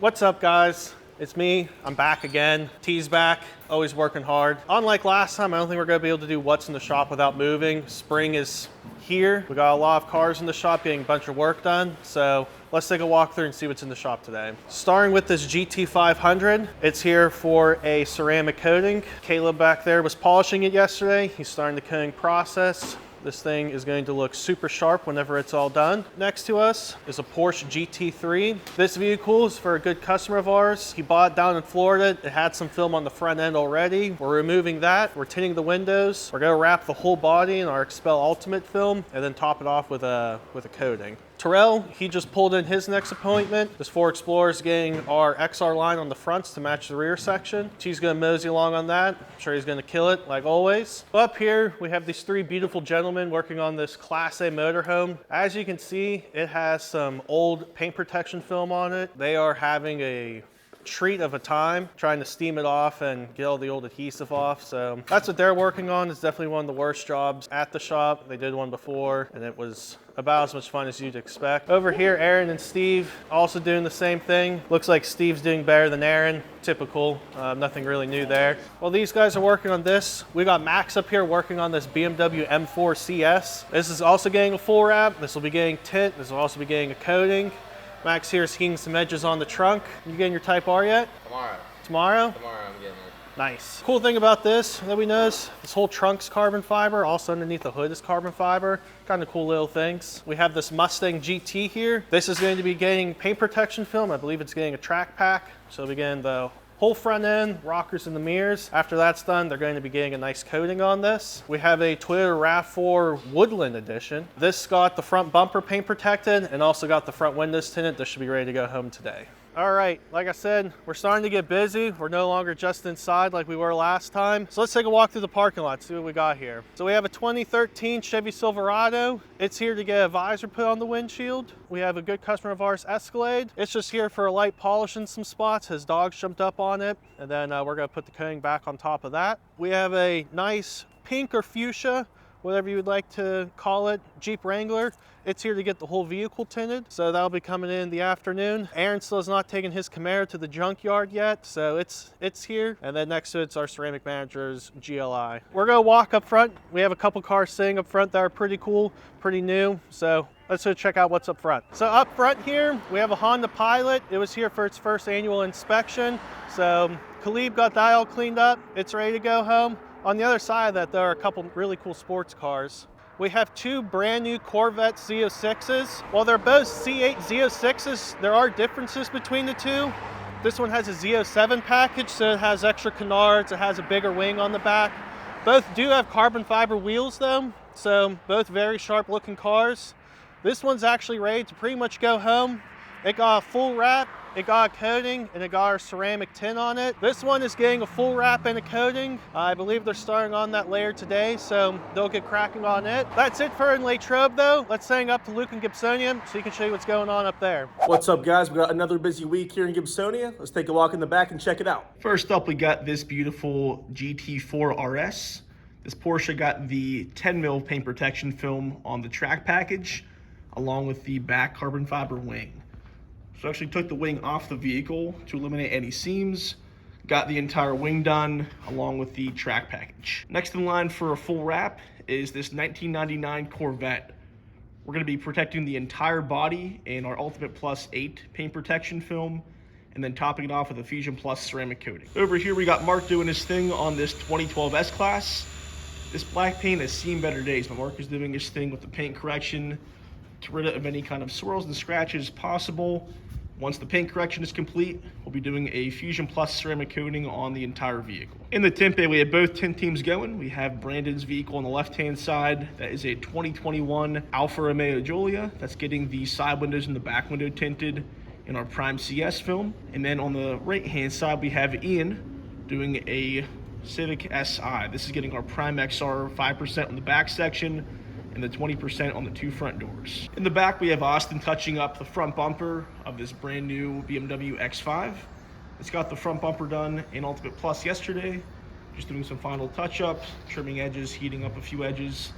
What's up, guys? It's me. I'm back again. T's back, always working hard. Unlike last time, I don't think we're gonna be able to do what's in the shop without moving. Spring is here. We got a lot of cars in the shop getting a bunch of work done. So let's take a walk through and see what's in the shop today. Starting with this GT500, it's here for a ceramic coating. Caleb back there was polishing it yesterday. He's starting the coating process. This thing is going to look super sharp whenever it's all done. Next to us is a Porsche GT3. This vehicle is for a good customer of ours. He bought it down in Florida. It had some film on the front end already. We're removing that. We're tinting the windows. We're gonna wrap the whole body in our Expel Ultimate film and then top it off with a coating. Terrell, he just pulled in his next appointment. This Ford Explorer is getting our XR line on the fronts to match the rear section. He's gonna mosey along on that. I'm sure he's gonna kill it like always. Up here, we have these three beautiful gentlemen working on this Class A motorhome. As you can see, it has some old paint protection film on it. They are having a treat of a time trying to steam it off and get all the old adhesive off. So that's what they're working on. It's definitely one of the worst jobs at the shop. They did one before and it was about as much fun as you'd expect. Over here, Aaron and Steve also doing the same thing. Looks like Steve's doing better than Aaron. Typical, nothing really new there. While these guys are working on this, we got Max up here working on this BMW M4 CS. This is also getting a full wrap. This will be getting tint. This will also be getting a coating. Max here is heating some edges on the trunk. You getting your Type R yet? Tomorrow. Tomorrow? Tomorrow I'm getting it. Nice. Cool thing about this that we noticed, this whole trunk's carbon fiber. Also underneath the hood is carbon fiber. Kind of cool little things. We have this Mustang GT here. This is going to be getting paint protection film. I believe it's getting a track pack. So we'll be getting the whole front end, rockers and the mirrors. After that's done, they're going to be getting a nice coating on this. We have a Toyota RAV4 Woodland Edition. This got the front bumper paint protected and also got the front windows tinted. This should be ready to go home today. All right, like I said, we're starting to get busy. We're no longer just inside like we were last time. So let's take a walk through the parking lot, see what we got here. So we have a 2013 Chevy Silverado. It's here to get a visor put on the windshield. We have a good customer of ours, Escalade. It's just here for a light polish in some spots. His dog's jumped up on it. And then we're gonna put the coating back on top of that. We have a nice pink or fuchsia, whatever you would like to call it, Jeep Wrangler. It's here to get the whole vehicle tinted, so that'll be coming in the afternoon. Aaron still has not taken his Camaro to the junkyard yet, so it's here. And then next to it's our ceramic manager's GLI. We're gonna walk up front. We have a couple cars sitting up front that are pretty cool, pretty new, so let's go check out what's up front. So up front here, we have a Honda Pilot. It was here for its first annual inspection. So Khalib got that all cleaned up. It's ready to go home. On the other side of that, there are a couple really cool sports cars. We have two brand new Corvette Z06s. While they're both C8 Z06s, there are differences between the two. This one has a Z07 package, so it has extra canards, it has a bigger wing on the back. Both do have carbon fiber wheels though, so both very sharp looking cars. This one's actually ready to pretty much go home. It got a full wrap, it got a coating, and it got our ceramic tint on it. This one is getting a full wrap and a coating. I believe they're starting on that layer today, so they'll get cracking on it. That's it for in LATROBE though. Let's hang up to Luke in Gibsonia so he can show you what's going on up there. What's up, guys? We got another busy week here in Gibsonia. Let's take a walk in the back and check it out. First up, we got this beautiful GT4 RS. This Porsche got the 10 mil paint protection film on the track package, along with the back carbon fiber wing. So I actually took the wing off the vehicle to eliminate any seams, got the entire wing done along with the track package. Next in line for a full wrap is this 1999 Corvette. We're gonna be protecting the entire body in our Ultimate Plus 8 paint protection film and then topping it off with a Fusion Plus ceramic coating. Over here we got Mark doing his thing on this 2012 S-Class. This black paint has seen better days, but Mark is doing his thing with the paint correction to rid of any kind of swirls and scratches possible. Once the paint correction is complete, we'll be doing a Fusion Plus ceramic coating on the entire vehicle. In the tint bay, we have both tint teams going. We have Brandon's vehicle on the left-hand side. That is a 2021 Alfa Romeo Giulia. That's getting the side windows and the back window tinted in our Prime CS film. And then on the right-hand side, we have Ian doing a Civic Si. This is getting our Prime XR 5% on the back section and the 20% on the two front doors. In the back, we have Austin touching up the front bumper of this brand new BMW X5. It's got the front bumper done in Ultimate Plus yesterday. Just doing some final touch-ups, trimming edges, heating up a few edges,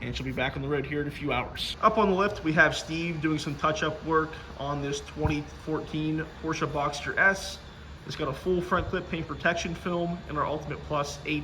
and she'll be back on the road here in a few hours. Up on the lift, we have Steve doing some touch-up work on this 2014 Porsche Boxster S. It's got a full front clip paint protection film and our Ultimate Plus 8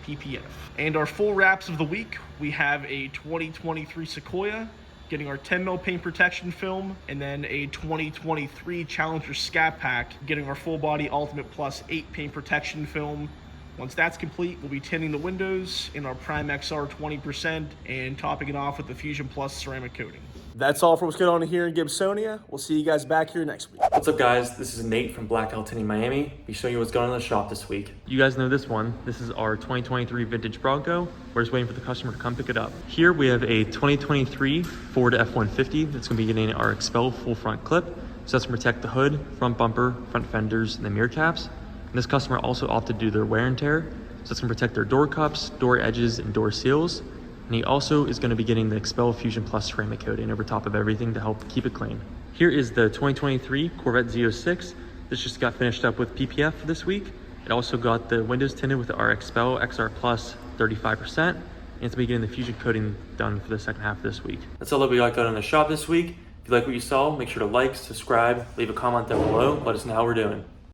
PPF. And our full wraps of the week, we have a 2023 Sequoia, getting our 10 mil paint protection film, and then a 2023 Challenger Scat Pack, getting our full body Ultimate Plus 8 paint protection film. Once that's complete, we'll be tinting the windows in our Prime XR 20% and topping it off with the Fusion Plus ceramic coating. That's all for what's going on here in Gibsonia. We'll see you guys back here next week. What's up, guys? This is Nate from Black Hell Tinting Miami. Be showing you what's going on in the shop this week. You guys know this one. This is our 2023 vintage Bronco. We're just waiting for the customer to come pick it up. Here we have a 2023 Ford F-150 that's going to be getting our Expel full front clip. So that's going to protect the hood, front bumper, front fenders, and the mirror caps. And this customer also opted to do their wear and tear. So it's going to protect their door cups, door edges, and door seals. And he also is going to be getting the Expel Fusion Plus ceramic coating over top of everything to help keep it clean. Here is the 2023 Corvette Z06. This just got finished up with PPF for this week. It also got the windows tinted with our Expel XR Plus 35%. And it's going to be getting the Fusion coating done for the second half of this week. That's all that we got going in the shop this week. If you like what you saw, make sure to like, subscribe, leave a comment down below, let us know how we're doing.